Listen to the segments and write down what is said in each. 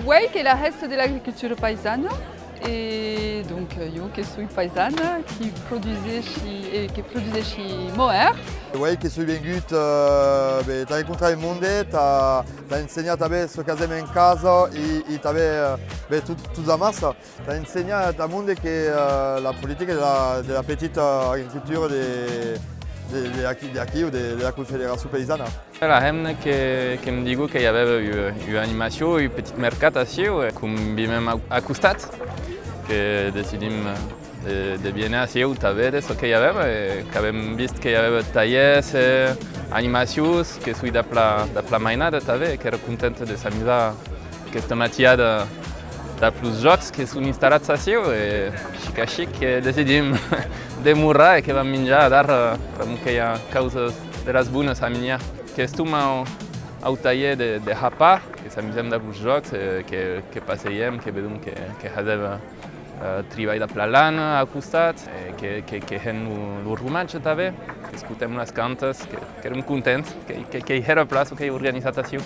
Oui, qui est le reste de l'agriculture paysanne. Et donc, io che suis paesana, qui produisait chez Moer. Oui, che suis vengut, t'as incontrato il mondo, t'as insegnato a me ce che in casa e t'avais toute la massa. T'as insegnato al mondo che la politica della petita agricoltura de aquí ou de la Confédération paysanne. La hem que me digo que hi aveva une animació i petit mercat així, com vivem a costat, que decidim de venir així a veure ce que hi havia, que hem vist que hi havia tallers, animacions, que suis de la mainada també, que era content de s'amusar aquesta matinada de plus jocs que són instal·lats així, i xic que decidim de murrar i que vam menjar d'ara, que hi ha causes de les bones a menjar. Que estem au taller de Hapa, que s'amusem de plus jocs, que passeiem, que vedem que havia treball de plana a costat, que hem el romatge també, que escoltem les cantes, que érem contents, que hi era plaça, que hi ha organitzat així.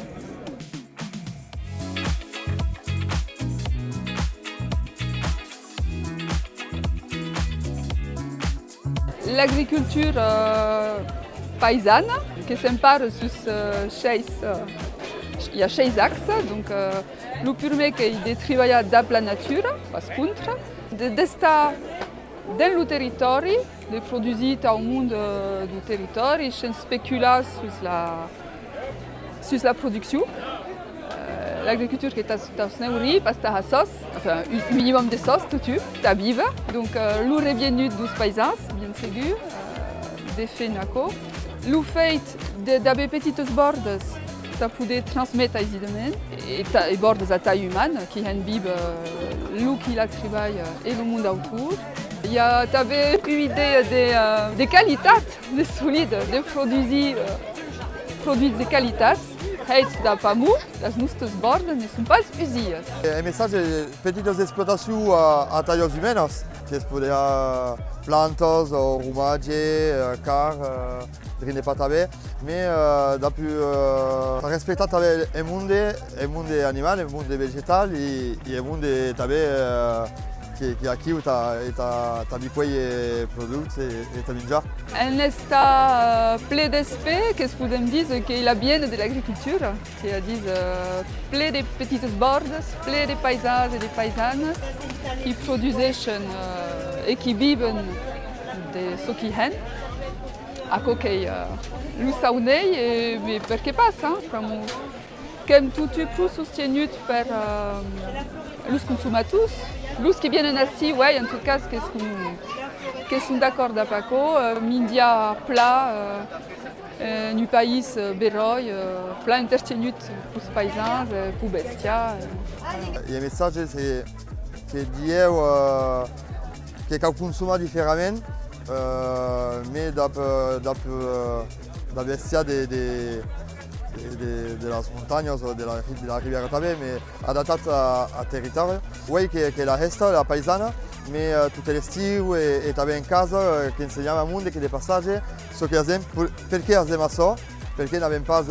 L'agriculture paysanne, qui s'empare sur il y a 6 axes. Donc, le premier qui est de travailler dans la nature, par contre, d'estar dans le territoire, de produire au monde du territoire, sans spéculer sur la production. L'agriculture qui est à Sneuri, parce que tu as sauce, enfin un minimum de sauce, tu as vive. Donc, le revenu des paysans, bien sûr, des FENACO. Le fait d'avoir petites bordes, ça peut transmettre les idées et les bordes à taille humaine qui vivent l'eau qui la travaille et le monde autour. Il y a une idée de qualité, de solide, de produits de qualité. Da PAMU, as nostres bordes ne sont pas usies. Un message de petites exploitations à tailles humaines, que podria plantes, romatge, car, drine pas també, mais respectar també el monde animal, el monde vegetal i el monde també que aquí t'as biquei produits et t'as menjar. Un état plein d'espèces, qu'est-ce que podem dir qu'il a bien de l'agriculture, c'est-à-dire plein de petites bordes, plein de paysans et de paysannes qui produisent et qui vivent de ce qu'ils ont. A coquei le saunei, mais perché passa, comme tout est plus soutenu par les consommateurs. Les qui viennent ici, oui, en tout cas, qui sont d'accord avec Paco, Mindia plat, du pays Beroy, plat intertenu pour les paysans, pour les bestia. Il y a un message qui dit qu'on consomme différemment, mais la bestia de las montañas o de la riviera també, mais adaptat al territori. Oui, que la resta, la paisana, mais tot l'estiu e també en casa, que ensenyam al món que de passatge, ce que fem, per què fem això, perquè n'avem pas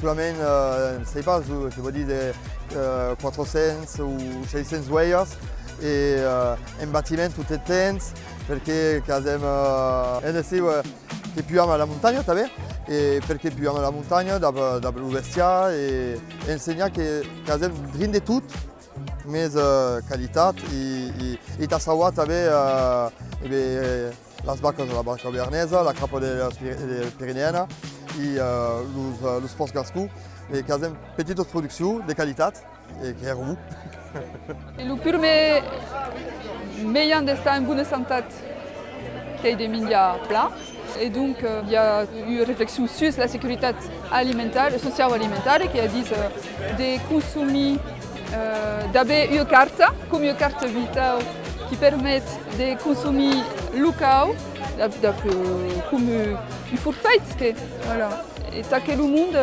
solament, no sé pas, je veux dire, 400 o 600 ovelles, e un bâtiment tot el temps, perquè fem en estiu que puiem a la muntanya també, e perché puiem a la muntanya, da bestiar, e ensenyar que fem drin de tot, més qualitat, i t'ha sauat també les vaques de la vaca bernesa, la crapa de la Pirineana i els porcs gascous, e que fem petites produccions de qualitat, e que és bo. Le primer moyen d'estar en bonne santé, c'est de manger plat. Et donc, il y a eu une réflexion sur la sécurité alimentaire, socio-alimentaire, qui a dit de consommer, d'avoir une carte, comme une carte vitale, qui permet de consommer local, comme une forfait. Voilà. Et que le monde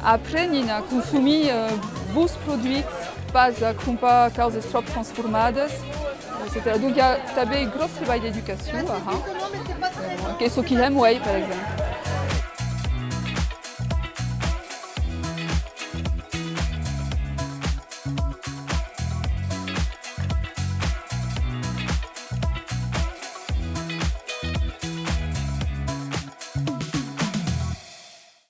apprenne à consommer bons produits, pas à cause de trop transformadas. Donc il y a un gros travail d'éducation, que ce qu'ils aiment, par exemple.